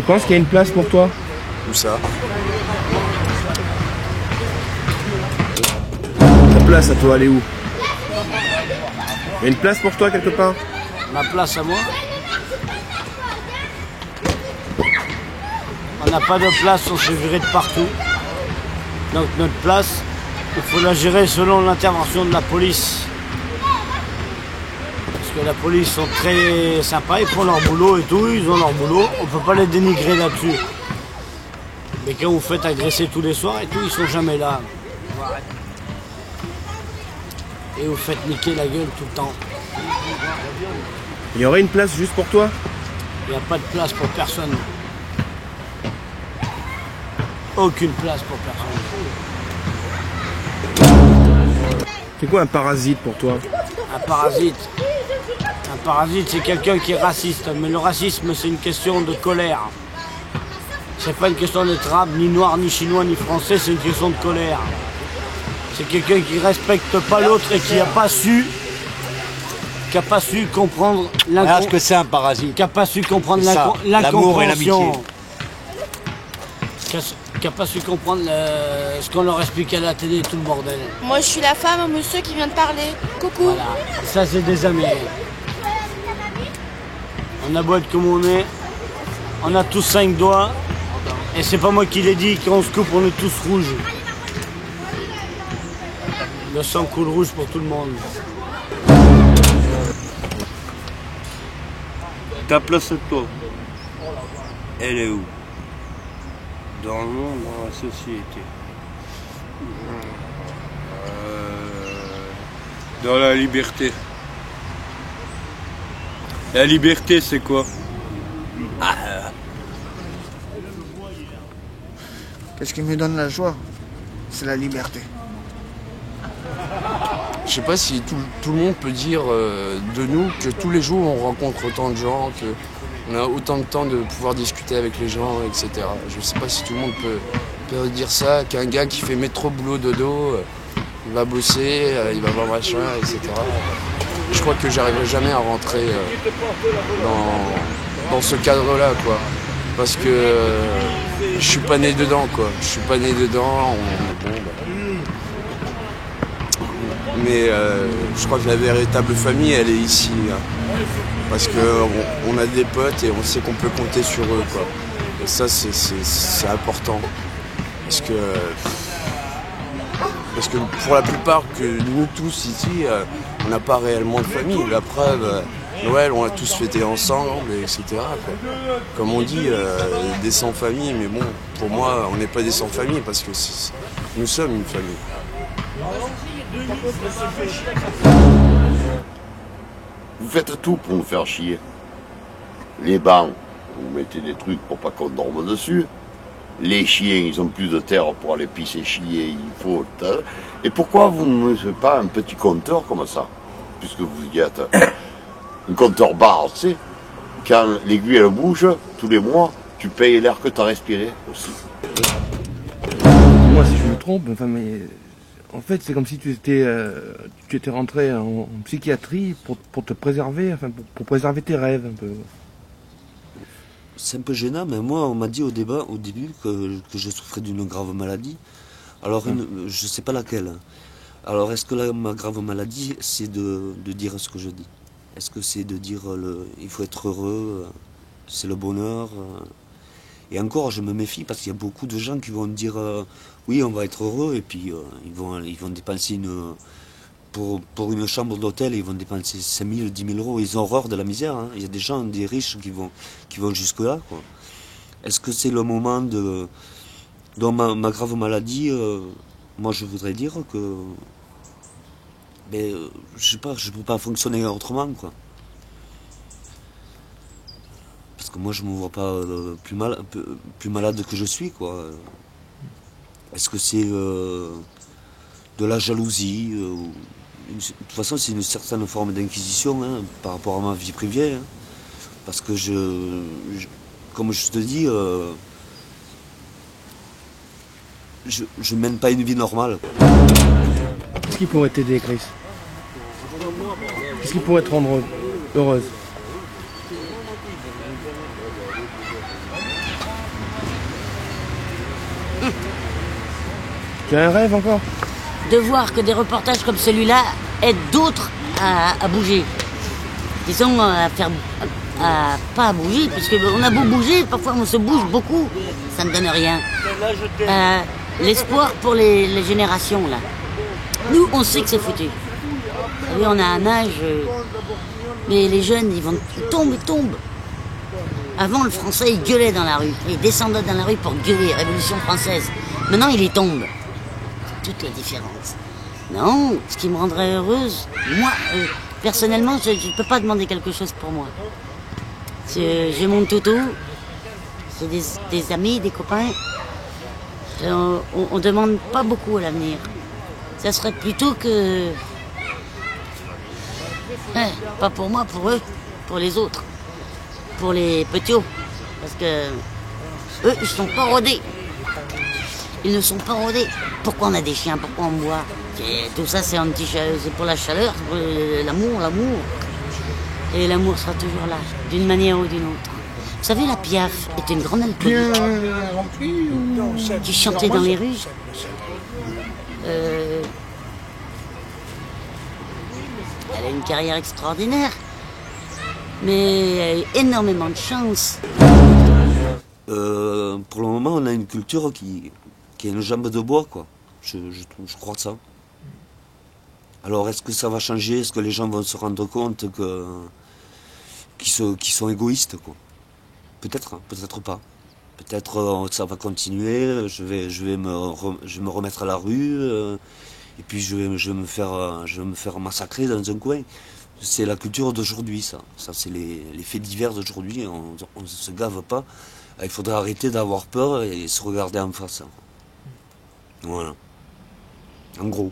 penses qu'il y a une place pour toi? Où ça? Ta place à toi, elle est où? Il y a une place pour toi quelque part? Ma place à moi? On n'a pas de place, on se fait virer de partout. Donc notre place, il faut la gérer selon l'intervention de la police. Parce que la police sont très sympas, ils font leur boulot et tout, ils ont leur boulot, on ne peut pas les dénigrer là-dessus. Mais quand vous faites agresser tous les soirs et tout, ils sont jamais là. Et vous faites niquer la gueule tout le temps. Il y aurait une place juste pour toi? Il n'y a pas de place pour personne. Aucune place pour personne. C'est quoi un parasite pour toi? Un parasite, c'est quelqu'un qui est raciste. Mais le racisme, c'est une question de colère. C'est pas une question d'être arabe, ni noir, ni chinois, ni français, c'est une question de colère. C'est quelqu'un qui respecte pas l'autre et qui n'a pas su comprendre Est-ce que c'est un parasite? Qui n'a pas su comprendre l'amour et l'amitié. Qui n'a pas su comprendre ce qu'on leur expliquait à la télé, tout le bordel. Moi, je suis la femme, monsieur qui vient de parler. Coucou. Voilà, ça c'est des amis. On a beau être comme on est, on a tous 5 doigts, et c'est pas moi qui l'ai dit, quand on se coupe, on est tous rouges. Le sang coule rouge pour tout le monde. Ta place à toi, elle est où? Dans le monde, dans la société. Dans la liberté. La liberté, c'est quoi? Qu'est-ce qui me donne la joie? C'est la liberté. Je sais pas si tout le monde peut dire de nous que tous les jours on rencontre autant de gens, qu'on a autant de temps de pouvoir discuter avec les gens, etc. Je sais pas si tout le monde peut dire ça, qu'un gars qui fait métro boulot dodo, il va bosser, il va voir machin, etc. Je crois que j'arriverai jamais à rentrer dans ce cadre-là, quoi. Parce que je suis pas né dedans, quoi. Je suis pas né dedans. Mais je crois que la véritable famille, elle est ici. Hein. Parce qu'on a des potes et on sait qu'on peut compter sur eux, quoi. Et ça, c'est important. Parce que pour la plupart, que nous tous ici, on n'a pas réellement de famille. La preuve, Noël, on a tous fêté ensemble, etc. Quoi. Comme on dit, des sans-famille, mais bon, pour moi, on n'est pas des sans-famille parce que nous sommes une famille. Vous faites tout pour nous faire chier. Les bancs, vous mettez des trucs pour pas qu'on dorme dessus. Les chiens, ils ont plus de terre pour aller pisser, chier, il faut... Et pourquoi vous ne faites pas un petit compteur comme ça? Puisque vous y êtes un compteur barre, tu sais. Quand l'aiguille elle bouge, tous les mois, tu payes l'air que tu as respiré aussi. Moi, si je me trompe, enfin, mais... En fait, c'est comme si tu étais rentré en psychiatrie pour te préserver, enfin, pour préserver tes rêves un peu. C'est un peu gênant, mais moi, on m'a dit au début que je souffrais d'une grave maladie. Alors, je ne sais pas laquelle. Alors, est-ce que ma grave maladie, c'est de dire ce que je dis? Est-ce que c'est de dire il faut être heureux, c'est le bonheur? Et encore, je me méfie parce qu'il y a beaucoup de gens qui vont dire oui, on va être heureux, et puis ils vont dépenser pour une chambre d'hôtel, ils vont dépenser 5 000, 10 000 euros. Ils ont horreur de la misère. Hein. Il y a des gens, des riches qui vont jusque-là. Est-ce que c'est le moment dans ma grave maladie, moi je voudrais dire que je sais pas, je peux pas fonctionner autrement, quoi. Parce que moi je me vois pas plus malade que je suis, quoi. Est-ce que c'est de la jalousie de toute façon, c'est une certaine forme d'inquisition, hein, par rapport à ma vie privée, hein. Parce que comme je te dis, je mène pas une vie normale. Qu'est-ce qui pourrait t'aider, Chris? Qu'est-ce qui pourrait te rendre heureuse? Tu as un rêve encore? De voir que des reportages comme celui-là aident d'autres à bouger. Disons, pas à bouger, parce qu'on a beau bouger, parfois on se bouge beaucoup, ça ne donne rien. L'espoir pour les générations, là. Nous, on sait que c'est foutu. Vous savez, on a un âge... mais les jeunes, ils tombent. Avant, le Français, il gueulait dans la rue. Il descendait dans la rue pour gueuler, Révolution française. Maintenant, il y tombe. Toute la différence. Non, ce qui me rendrait heureuse, moi, personnellement, je ne peux pas demander quelque chose pour moi. J'ai mon toutou, j'ai des amis, des copains. On ne demande pas beaucoup à l'avenir. Ça serait plutôt que... pas pour moi, pour eux, pour les autres, pour les petits. Parce que eux, ils sont pas rodés. Ils ne sont pas rodés. Pourquoi on a des chiens? Pourquoi on boit? Tout ça, c'est pour la chaleur, pour l'amour. Et l'amour sera toujours là, d'une manière ou d'une autre. Vous savez, la Piaf est une grande alcoolique qui chantait dans les rues. Elle a une carrière extraordinaire, mais elle a eu énormément de chance. Pour le moment, on a une culture qui a une jambe de bois, quoi. Je crois ça. Alors, est-ce que ça va changer? Est-ce que les gens vont se rendre compte qu'ils sont égoïstes, quoi? Peut-être, hein, peut-être pas. Peut-être ça va continuer. Je vais me remettre à la rue et puis je vais me faire massacrer dans un coin. C'est la culture d'aujourd'hui, ça. Ça, c'est les faits divers d'aujourd'hui. On ne se gave pas. Il faudrait arrêter d'avoir peur et se regarder en face. Voilà. En gros.